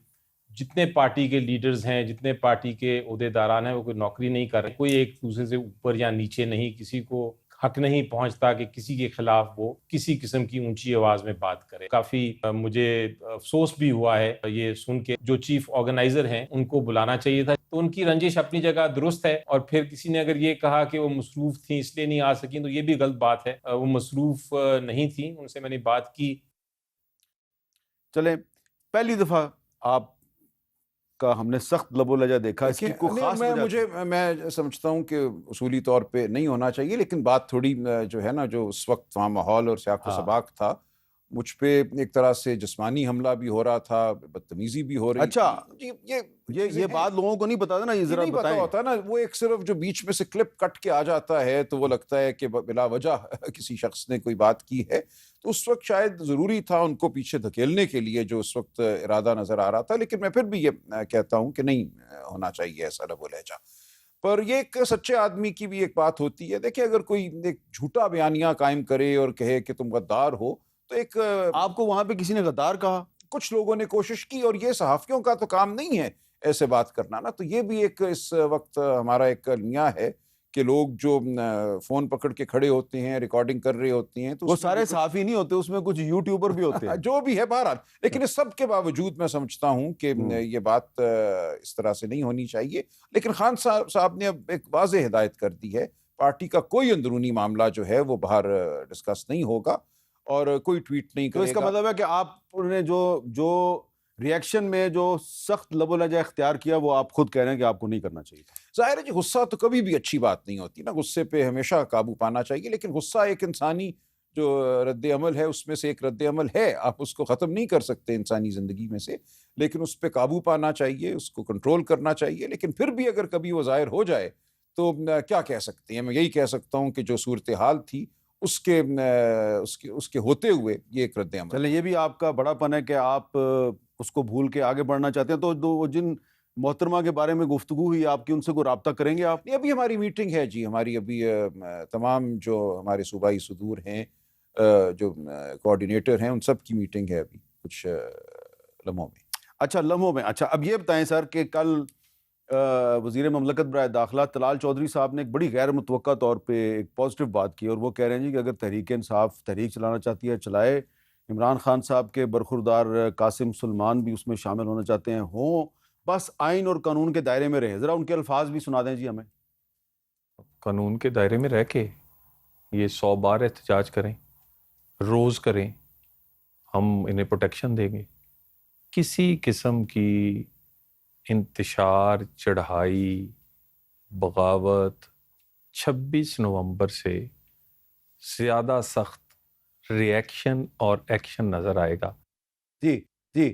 جتنے پارٹی کے لیڈرز ہیں, جتنے پارٹی کے عہدیداران ہیں, وہ کوئی نوکری نہیں کر رہے. کوئی ایک دوسرے سے اوپر یا نیچے نہیں, کسی کو حق نہیں پہنچتا کہ کسی کے خلاف وہ کسی قسم کی اونچی آواز میں بات کرے. کافی مجھے افسوس بھی ہوا ہے یہ سن کے. جو چیف آرگنائزر ہیں ان کو بلانا چاہیے تھا. تو ان کی رنجش اپنی جگہ درست ہے, اور پھر کسی نے اگر یہ کہا کہ وہ مصروف تھیں اس لیے نہیں آ سکیں, تو یہ بھی غلط بات ہے. وہ مصروف نہیں تھیں, ان سے میں نے بات کی. چلیں, پہلی دفعہ آپ کا ہم نے سخت لب و لہجہ دیکھا, اس کی کوئی خاص وجہ؟ میں سمجھتا ہوں کہ اصولی طور پہ نہیں ہونا چاہیے, لیکن بات تھوڑی جو ہے نا, جو اس وقت وہاں ماحول اور سیاق و سباق تھا, مجھ پہ ایک طرح سے جسمانی حملہ بھی ہو رہا تھا, بدتمیزی بھی ہو رہی. اچھا, جی, یہ بات لوگوں کو نہیں پتا تھا نا, یہ ذرا نہیں پتا ہوتا نا. وہ ایک صرف جو بیچ میں سے کلپ کٹ کے آ جاتا ہے تو وہ لگتا ہے کہ بلا وجہ کسی شخص نے کوئی بات کی ہے. تو اس وقت شاید ضروری تھا ان کو پیچھے دھکیلنے کے لیے جو اس وقت ارادہ نظر آ رہا تھا, لیکن میں پھر بھی یہ کہتا ہوں کہ نہیں ہونا چاہیے ایسا لب و لہجہ. پر یہ ایک سچے آدمی کی بھی ایک بات ہوتی ہے. دیکھیں, اگر کوئی ایک جھوٹا بیانیہ قائم کرے اور کہے کہ تم غدار ہو, تو ایک آپ کو وہاں پہ کسی نے غدار کہا؟ کچھ لوگوں نے کوشش کی, اور یہ صحافیوں کا تو کام نہیں ہے ایسے بات کرنا نا. تو یہ بھی ایک اس وقت ہمارا ایک المیہ ہے کہ لوگ جو فون پکڑ کے کھڑے ہوتے ہیں, ریکارڈنگ کر رہے ہوتے ہیں, تو وہ سارے صحافی نہیں ہوتے, اس میں کچھ یوٹیوبر بھی ہوتے ہیں. جو بھی ہے بہرحال, لیکن اس سب کے باوجود میں سمجھتا ہوں کہ یہ بات اس طرح سے نہیں ہونی چاہیے. لیکن خان صاحب نے اب ایک واضح ہدایت کر دی ہے, پارٹی کا کوئی اندرونی معاملہ جو ہے وہ باہر ڈسکس نہیں ہوگا, اور کوئی ٹویٹ نہیں کرے گا. تو اس کا مطلب ہے کہ آپ نے جو ریئیکشن میں جو سخت لب و لہجہ اختیار کیا, وہ آپ خود کہہ رہے ہیں کہ آپ کو نہیں کرنا چاہیے. ظاہر ہے جی, غصہ تو کبھی بھی اچھی بات نہیں ہوتی نا, غصے پہ ہمیشہ قابو پانا چاہیے. لیکن غصہ ایک انسانی جو رد عمل ہے اس میں سے ایک رد عمل ہے, آپ اس کو ختم نہیں کر سکتے انسانی زندگی میں سے, لیکن اس پہ قابو پانا چاہیے, اس کو کنٹرول کرنا چاہیے. لیکن پھر بھی اگر کبھی وہ ظاہر ہو جائے تو کیا کہہ سکتے ہیں. میں یہی کہہ سکتا ہوں کہ جو صورتحال تھی اس کے ہوتے ہوئے یہ ایک رد عمل. چلیں, یہ بھی آپ کا بڑا پن ہے کہ آپ اس کو بھول کے آگے بڑھنا چاہتے ہیں. تو جن محترمہ کے بارے میں گفتگو ہوئی آپ کی, ان سے کوئی رابطہ کریں گے آپ؟ ابھی ہماری میٹنگ ہے جی, ہماری ابھی تمام جو ہمارے صوبائی صدور ہیں, جو کوآرڈینیٹر ہیں, ان سب کی میٹنگ ہے ابھی کچھ لمحوں میں. اچھا لمحوں میں. اچھا اب یہ بتائیں سر کہ کل وزیر مملکت برائے داخلہ طلال چودھری صاحب نے ایک بڑی غیر متوقع طور پہ ایک پازیٹیو بات کی، اور وہ کہہ رہے ہیں جی کہ اگر تحریک انصاف تحریک چلانا چاہتی ہے چلائے، عمران خان صاحب کے برخوردار قاسم سلمان بھی اس میں شامل ہونا چاہتے ہیں، ہوں بس آئین اور قانون کے دائرے میں رہے. ذرا ان کے الفاظ بھی سنا دیں جی ہمیں. قانون کے دائرے میں رہ کے یہ 100 بار احتجاج کریں، روز کریں، ہم انہیں پروٹیکشن دیں گے. کسی قسم کی انتشار، چڑھائی، بغاوت 26 نومبر سے زیادہ سخت ریئیکشن اور ایکشن نظر آئے گا. جی جی،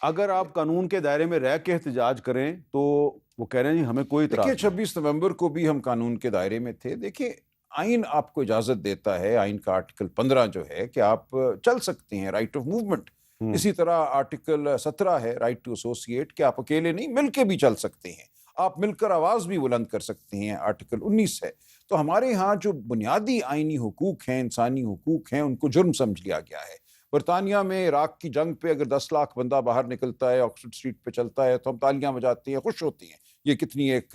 اگر آپ قانون کے دائرے میں رہ کے احتجاج کریں تو وہ کہہ رہے ہیں جی ہمیں کوئی اعتراض دیکھیے نہیں. 26 نومبر کو بھی ہم قانون کے دائرے میں تھے. دیکھیں آئین آپ کو اجازت دیتا ہے، آئین کا آرٹیکل 15 جو ہے کہ آپ چل سکتے ہیں، رائٹ آف موومنٹ. اسی طرح آرٹیکل 17 ہے، رائٹ ٹو ایسوسیٹ، کہ آپ اکیلے نہیں مل کے بھی چل سکتے ہیں، آپ مل کر آواز بھی بلند کر سکتے ہیں. آرٹیکل 19 ہے. تو ہمارے ہاں جو بنیادی آئینی حقوق ہیں، انسانی حقوق ہیں، ان کو جرم سمجھ لیا گیا ہے. برطانیہ میں عراق کی جنگ پہ اگر 10 لاکھ بندہ باہر نکلتا ہے، آکسفورڈ اسٹریٹ پہ چلتا ہے، تو ہم تالیاں بجاتے ہیں، خوش ہوتے ہیں. یہ کتنی ایک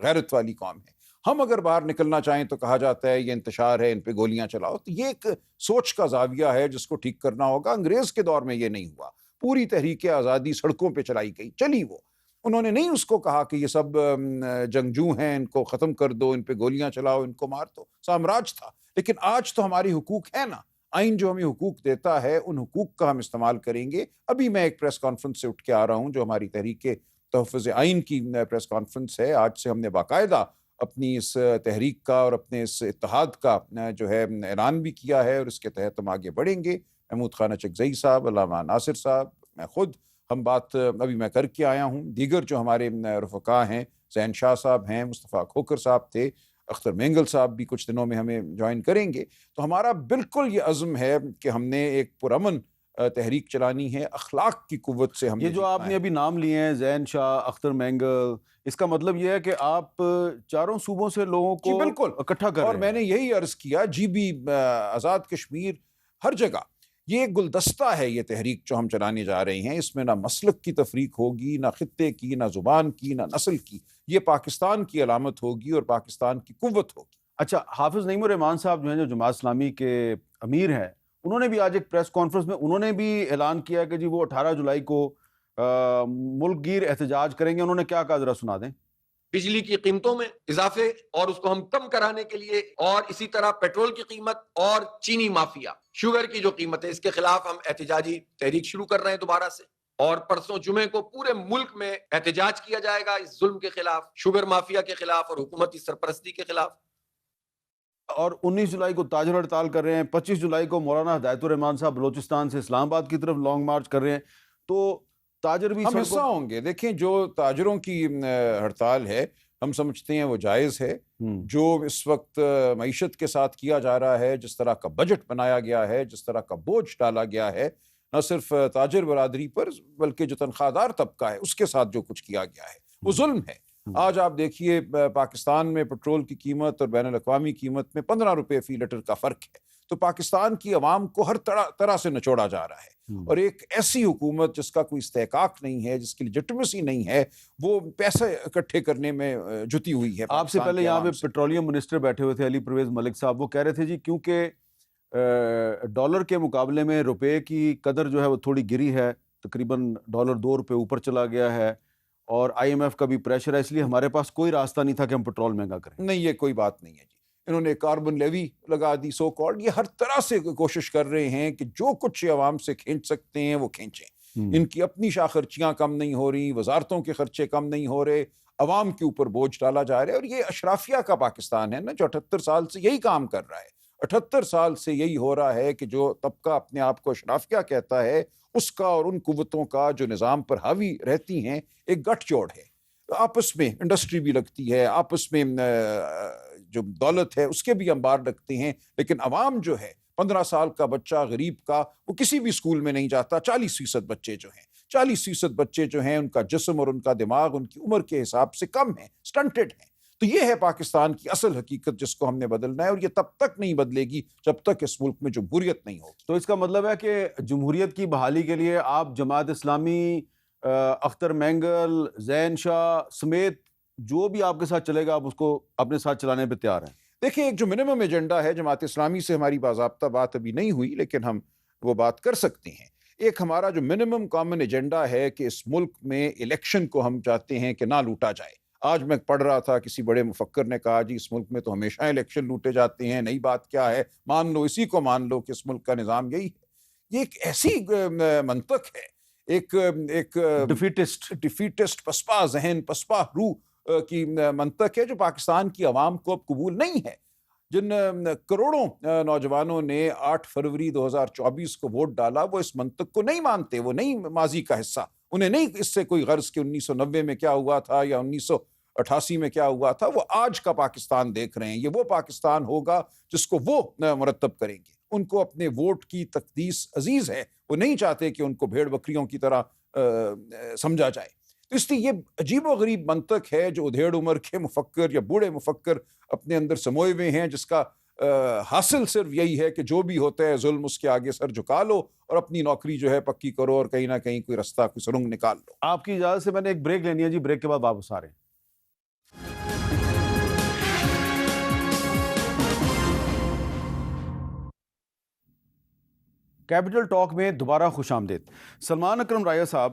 غیرت والی قوم ہے. ہم اگر باہر نکلنا چاہیں تو کہا جاتا ہے یہ انتشار ہے، ان پہ گولیاں چلاؤ. تو یہ ایک سوچ کا زاویہ ہے جس کو ٹھیک کرنا ہوگا. انگریز کے دور میں یہ نہیں ہوا. پوری تحریک آزادی سڑکوں پہ چلائی گئی، چلی وہ. انہوں نے نہیں اس کو کہا کہ یہ سب جنگجو ہیں، ان کو ختم کر دو، ان پہ گولیاں چلاؤ، ان کو مار دو. سامراج تھا. لیکن آج تو ہماری حقوق ہے نا، آئین جو ہمیں حقوق دیتا ہے، ان حقوق کا ہم استعمال کریں گے. ابھی میں ایک پریس کانفرنس سے اٹھ کے آ رہا ہوں جو ہماری تحریک تحفظ آئین کی پریس کانفرنس ہے. آج سے ہم نے باقاعدہ اپنی اس تحریک کا اور اپنے اس اتحاد کا جو ہے اعلان بھی کیا ہے، اور اس کے تحت ہم آگے بڑھیں گے. محمود خان اچکزئی صاحب، علامہ ناصر صاحب، میں خود، ہم بات ابھی میں کر کے آیا ہوں. دیگر جو ہمارے رفقا ہیں، زین شاہ صاحب ہیں، مصطفیٰ کھوکر صاحب تھے، اختر مینگل صاحب بھی کچھ دنوں میں ہمیں جوائن کریں گے. تو ہمارا بالکل یہ عزم ہے کہ ہم نے ایک پرامن تحریک چلانی ہے، اخلاق کی قوت سے. ہم یہ جو آپ نے ابھی نام لیے ہیں، زین شاہ، اختر مینگل، اس کا مطلب یہ ہے کہ آپ چاروں صوبوں سے لوگوں کو بالکل اکٹھا کر رہے ہیں. اور میں نے یہی عرض کیا، جی بھی آزاد کشمیر، ہر جگہ یہ ایک گلدستہ ہے یہ تحریک جو ہم چلانے جا رہے ہیں. اس میں نہ مسلک کی تفریق ہوگی، نہ خطے کی، نہ زبان کی، نہ نسل کی. یہ پاکستان کی علامت ہوگی اور پاکستان کی قوت ہوگی. اچھا، حافظ نعیم الرحمان صاحب جو ہیں، جو جماعت اسلامی کے امیر ہیں، انہوں نے بھی آج ایک پریس کانفرنس میں انہوں نے بھی اعلان کیا کہ جی وہ 18 جولائی کو ملک گیر احتجاج کریں گے. انہوں نے کیا کہا، ذرا سنا دیں. بجلی کی قیمتوں میں اضافے اور اس کو ہم کم کرانے کے لیے، اور اسی طرح پیٹرول کی قیمت اور چینی مافیا، شوگر کی جو قیمت ہے، اس کے خلاف ہم احتجاجی تحریک شروع کر رہے ہیں دوبارہ سے. اور پرسوں جمعے کو پورے ملک میں احتجاج کیا جائے گا اس ظلم کے خلاف، شوگر مافیا کے خلاف اور حکومتی سرپرستی کے خلاف. اور 19 جولائی کو تاجر ہڑتال کر رہے ہیں. 25 جولائی کو مولانا ہدایت الرحمان صاحب بلوچستان سے اسلام آباد کی طرف لانگ مارچ کر رہے ہیں. تو تاجر بھی ہم حصہ ہوں گے. دیکھیں جو تاجروں کی ہڑتال ہے، ہم سمجھتے ہیں وہ جائز ہے. جو اس وقت معیشت کے ساتھ کیا جا رہا ہے، جس طرح کا بجٹ بنایا گیا ہے، جس طرح کا بوجھ ڈالا گیا ہے، نہ صرف تاجر برادری پر بلکہ جو تنخواہ دار طبقہ ہے اس کے ساتھ جو کچھ کیا گیا ہے وہ ظلم ہے. آج آپ دیکھیے پاکستان میں پٹرول کی قیمت اور بین الاقوامی قیمت میں 15 روپے فی لیٹر کا فرق ہے. تو پاکستان کی عوام کو ہر طرح سے نچوڑا جا رہا ہے. اور ایک ایسی حکومت جس کا کوئی استحقاق نہیں ہے، جس کی لیجٹمیسی نہیں ہے، وہ پیسے اکٹھے کرنے میں جتی ہوئی ہے. آپ سے پہلے یہاں پہ پیٹرولیم منسٹر بیٹھے ہوئے تھے، علی پرویز ملک صاحب، وہ کہہ رہے تھے جی کیونکہ ڈالر کے مقابلے میں روپے کی قدر جو ہے وہ تھوڑی گری ہے، تقریباً ڈالر 2 روپے اوپر چلا گیا ہے، اور IMF کا بھی پریشر ہے، اس لیے ہمارے پاس کوئی راستہ نہیں تھا کہ ہم پیٹرول مہنگا کریں. نہیں، یہ کوئی بات نہیں ہے جی. انہوں نے کاربن لیوی لگا دی، سو کالڈ. یہ ہر طرح سے کوشش کر رہے ہیں کہ جو کچھ عوام سے کھینچ سکتے ہیں وہ کھینچیں. ان کی اپنی شاہ خرچیاں کم نہیں ہو رہی، وزارتوں کے خرچے کم نہیں ہو رہے، عوام کے اوپر بوجھ ڈالا جا رہا ہے. اور یہ اشرافیہ کا پاکستان ہے نا، جو 78 سال سے یہی کام کر رہا ہے. 78 سال سے یہی ہو رہا ہے کہ جو طبقہ اپنے آپ کو اشرافیہ کہتا ہے، اس کا اور ان قوتوں کا جو نظام پر حاوی رہتی ہیں ایک گٹھ جوڑ ہے. آپس میں انڈسٹری بھی لگتی ہے، آپس میں جو دولت ہے اس کے بھی انبار رکھتے ہیں. لیکن عوام جو ہے، 15 سال کا بچہ غریب کا، وہ کسی بھی اسکول میں نہیں جاتا. 40% بچے جو ہیں، 40% بچے جو ہیں، ان کا جسم اور ان کا دماغ ان کی عمر کے حساب سے کم ہیں، سٹنٹڈ ہیں. تو یہ ہے پاکستان کی اصل حقیقت جس کو ہم نے بدلنا ہے، اور یہ تب تک نہیں بدلے گی جب تک اس ملک میں جمہوریت نہیں ہوگی۔ تو اس کا مطلب ہے کہ جمہوریت کی بحالی کے لیے آپ جماعت اسلامی، اختر مینگل، زین شاہ سمیت جو بھی آپ کے ساتھ چلے گا آپ اس کو اپنے ساتھ چلانے پہ تیار ہیں؟ دیکھیں، ایک جو منیمم ایجنڈا ہے، جماعت اسلامی سے ہماری باضابطہ بات ابھی نہیں ہوئی لیکن ہم وہ بات کر سکتے ہیں۔ ایک ہمارا جو منیمم کامن ایجنڈا ہے کہ اس ملک میں الیکشن کو ہم چاہتے ہیں کہ نہ لوٹا جائے۔ آج میں پڑھ رہا تھا، کسی بڑے مفکر نے کہا جی اس ملک میں تو ہمیشہ الیکشن لوٹے جاتے ہیں، نئی بات کیا ہے، مان لو اسی کو مان لو کہ اس ملک کا نظام یہی ہے۔ یہ ایک ایسی منطق ہے، ایک ڈیفیٹسٹ پسپا ذہن، پسپا روح کی منطق ہے جو پاکستان کی عوام کو اب قبول نہیں ہے۔ جن کروڑوں نوجوانوں نے 8 فروری 2024 کو ووٹ ڈالا، وہ اس منطق کو نہیں مانتے، وہ نہیں ماضی کا حصہ، انہیں نہیں اس سے کوئی غرض کہ 1990 میں کیا ہوا تھا یا 1988 میں کیا ہوا تھا۔ وہ آج کا پاکستان دیکھ رہے ہیں، یہ وہ پاکستان ہوگا جس کو وہ مرتب کریں گے۔ ان کو اپنے ووٹ کی تقدیس عزیز ہے، وہ نہیں چاہتے کہ ان کو بھیڑ بکریوں کی طرح سمجھا جائے۔ تو اس لیے یہ عجیب و غریب منطق ہے جو ادھیڑ عمر کے مفکر یا بوڑھے مفکر اپنے اندر سموئے ہوئے ہیں، جس کا حاصل صرف یہی ہے کہ جو بھی ہوتا ہے ظلم اس کے آگے سر جھکا لو اور اپنی نوکری جو ہے پکی کرو اور کہیں نہ کہیں کوئی رستہ، کوئی سرنگ نکال لو۔ آپ کی اجازت سے میں نے ایک بریک لینی ہے جی، بریک کے بعد واپس آ رہے ہیں۔ کیپٹل ٹاک میں دوبارہ خوش آمدید۔ سلمان اکرم رائے صاحب،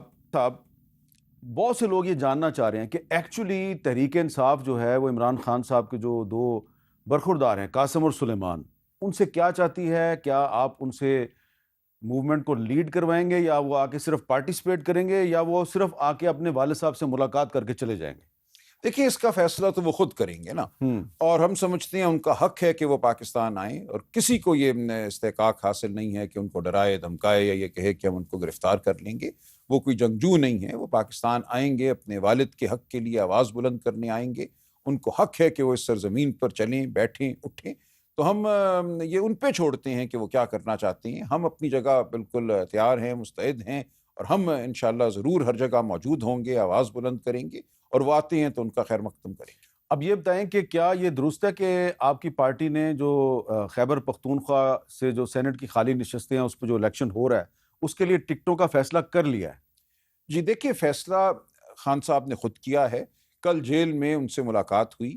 بہت سے لوگ یہ جاننا چاہ رہے ہیں کہ ایکچولی تحریک انصاف جو ہے وہ عمران خان صاحب کے جو 2 برخوردار ہیں، قاسم اور سلیمان، ان سے کیا چاہتی ہے؟ کیا آپ ان سے موومنٹ کو لیڈ کروائیں گے، یا وہ آ کے صرف پارٹیسپیٹ کریں گے، یا وہ صرف آ کے اپنے والد صاحب سے ملاقات کر کے چلے جائیں گے؟ دیکھیں، اس کا فیصلہ تو وہ خود کریں گے نا، اور ہم سمجھتے ہیں ان کا حق ہے کہ وہ پاکستان آئیں، اور کسی کو یہ استحقاق حاصل نہیں ہے کہ ان کو ڈرائے دھمکائے یا یہ کہے کہ ہم ان کو گرفتار کر لیں گے۔ وہ کوئی جنگجو نہیں ہے، وہ پاکستان آئیں گے، اپنے والد کے حق کے لیے آواز بلند کرنے آئیں گے۔ ان کو حق ہے کہ وہ اس سرزمین پر چلیں، بیٹھیں، اٹھیں۔ تو ہم یہ ان پہ چھوڑتے ہیں کہ وہ کیا کرنا چاہتے ہیں۔ ہم اپنی جگہ بالکل تیار ہیں، مستعد ہیں، اور ہم انشاءاللہ ضرور ہر جگہ موجود ہوں گے، آواز بلند کریں گے، اور وہ آتے ہیں تو ان کا خیر مقدم کریں گے۔ اب یہ بتائیں کہ کیا یہ درست ہے کہ آپ کی پارٹی نے جو خیبر پختونخوا سے جو سینٹ کی خالی نشستیں ہیں اس پہ جو الیکشن ہو رہا ہے اس کے لیے ٹکٹوں کا فیصلہ کر لیا ہے؟ جی دیکھیے، فیصلہ خان صاحب نے خود کیا ہے۔ کل جیل میں ان سے ملاقات ہوئی،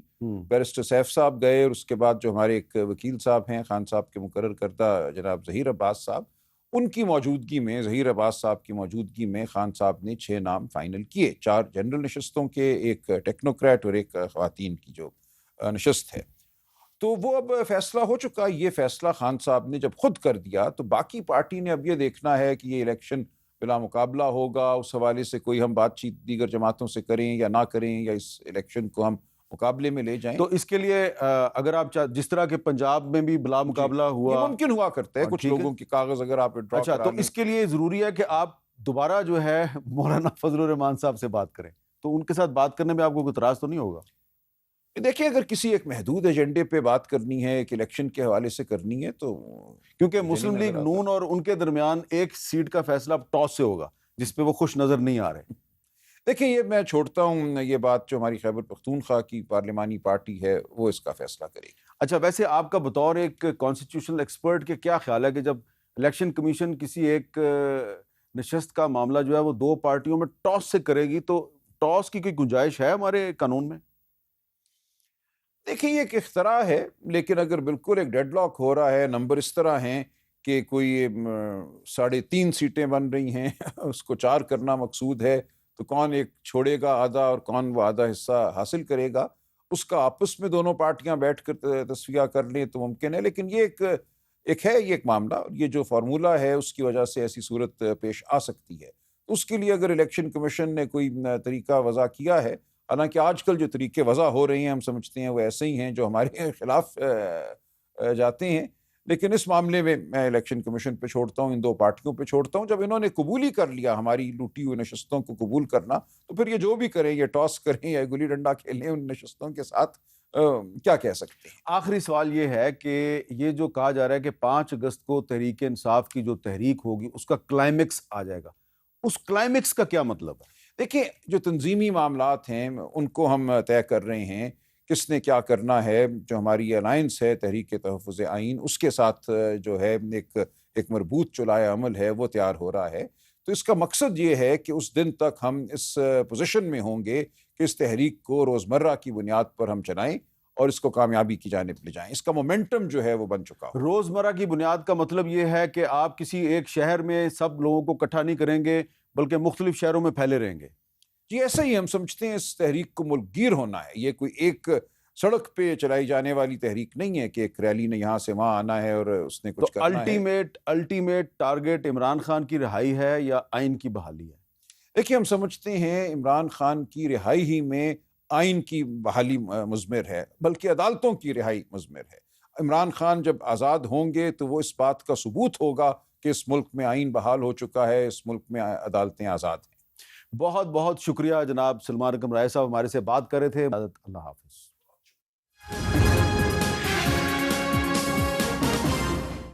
بیرسٹر سیف صاحب گئے، اور اس کے بعد جو ہمارے ایک وکیل صاحب ہیں خان صاحب کے مقرر کردہ جناب ظہیر عباس صاحب، ان کی موجودگی میں، ظہیر عباس صاحب کی موجودگی میں خان صاحب نے 6 نام فائنل کیے، 4 جنرل نشستوں کے، ایک ٹیکنوکریٹ اور ایک خواتین کی جو نشست ہے۔ تو وہ اب فیصلہ ہو چکا۔ یہ فیصلہ خان صاحب نے جب خود کر دیا تو باقی پارٹی نے اب یہ دیکھنا ہے کہ یہ الیکشن بلا مقابلہ ہوگا، اس حوالے سے کوئی ہم بات چیت دیگر جماعتوں سے کریں یا نہ کریں، یا اس الیکشن کو ہم مقابلے میں لے جائیں۔ تو اس کے لیے اگر آپ جس طرح کے پنجاب میں بھی بلا مقابلہ ہوا، یہ ممکن ہوا کرتا ہے، کچھ لوگوں کے کاغذ اگر آپ ڈرا اچھا، تو اس کے لیے ضروری ہے کہ آپ دوبارہ جو ہے مولانا فضل الرحمان صاحب سے بات کریں، تو ان کے ساتھ بات کرنے میں آپ کو کوئی اعتراض تو نہیں ہوگا؟ دیکھیں، اگر کسی ایک محدود ایجنڈے پہ بات کرنی ہے، ایک الیکشن کے حوالے سے کرنی ہے، تو کیونکہ مسلم لیگ نون اور ان کے درمیان ایک سیٹ کا فیصلہ ٹاس سے ہوگا جس پہ وہ خوش نظر نہیں آ رہے۔ دیکھیں، یہ میں چھوڑتا ہوں، یہ بات جو ہماری خیبر پختونخوا کی پارلیمانی پارٹی ہے وہ اس کا فیصلہ کرے گی۔ اچھا، ویسے آپ کا بطور ایک کانسٹیٹیوشنل ایکسپرٹ کے کیا خیال ہے کہ جب الیکشن کمیشن کسی ایک نشست کا معاملہ جو ہے وہ 2 پارٹیوں میں ٹاس سے کرے گی، تو ٹاس کی کوئی گنجائش ہے ہمارے قانون میں؟ دیکھیں، یہ ایک اختراع ہے، لیکن اگر بالکل ایک ڈیڈ لاک ہو رہا ہے، نمبر اس طرح ہیں کہ کوئی 3.5 سیٹیں بن رہی ہیں، اس کو 4 کرنا مقصود ہے، تو کون ایک چھوڑے گا آدھا اور کون وہ آدھا حصہ حاصل کرے گا، اس کا آپس میں دونوں پارٹیاں بیٹھ کر تصفیہ کر لیں تو ممکن ہے۔ لیکن یہ ایک معاملہ، اور یہ جو فارمولہ ہے اس کی وجہ سے ایسی صورت پیش آ سکتی ہے۔ اس کے لیے اگر الیکشن کمیشن نے کوئی طریقہ وضع کیا ہے، حالانکہ آج کل جو طریقے وضع ہو رہے ہیں ہم سمجھتے ہیں وہ ایسے ہی ہیں جو ہمارے خلاف جاتے ہیں، لیکن اس معاملے میں الیکشن کمیشن پہ چھوڑتا ہوں، ان 2 پارٹیوں پہ چھوڑتا ہوں۔ جب انہوں نے قبول ہی کر لیا ہماری لوٹی ہوئی نشستوں کو قبول کرنا، تو پھر یہ جو بھی کریں، یہ ٹاس کریں یا گلی ڈنڈا کھیلیں ان نشستوں کے ساتھ، کیا کہہ سکتے ہیں۔ آخری سوال یہ ہے کہ یہ جو کہا جا رہا ہے کہ 5 اگست کو تحریک انصاف کی جو تحریک ہوگی اس کا کلائمیکس آ جائے گا، اس کلائمیکس کا کیا مطلب ہے؟ دیکھیں، جو تنظیمی معاملات ہیں ان کو ہم طے کر رہے ہیں کہ کس نے کیا کرنا ہے. جو ہماری الائنس ہے تحریک تحفظ آئین، اس کے ساتھ جو ہے ایک مربوط چلائے عمل ہے وہ تیار ہو رہا ہے. تو اس کا مقصد یہ ہے کہ اس دن تک ہم اس پوزیشن میں ہوں گے کہ اس تحریک کو روزمرہ کی بنیاد پر ہم چلائیں اور اس کو کامیابی کی جانب لے جائیں. اس کا مومنٹم جو ہے وہ بن چکا ہو. روزمرہ کی بنیاد کا مطلب یہ ہے کہ آپ کسی ایک شہر میں سب لوگوں کو اکٹھا نہیں کریں گے بلکہ مختلف شہروں میں پھیلے رہیں گے. جی ایسا ہی ہم سمجھتے ہیں. اس تحریک کو ملک گیر ہونا ہے. یہ کوئی ایک سڑک پہ چلائی جانے والی تحریک نہیں ہے کہ ایک ریلی نے یہاں سے وہاں آنا ہے اور اس نے تو کچھ کرنا ہے. الٹیمیٹ ٹارگٹ عمران خان کی رہائی ہے یا آئین کی بحالی ہے؟ دیکھیے ہم سمجھتے ہیں عمران خان کی رہائی ہی میں آئین کی بحالی مضمر ہے، بلکہ عدالتوں کی رہائی مضمر ہے. عمران خان جب آزاد ہوں گے تو وہ اس بات کا ثبوت ہوگا کہ اس ملک میں آئین بحال ہو چکا ہے، اس ملک میں عدالتیں آزاد ہیں. بہت بہت شکریہ جناب سلمان اکرم رائے صاحب، ہمارے سے بات کر رہے تھے. اللہ حافظ.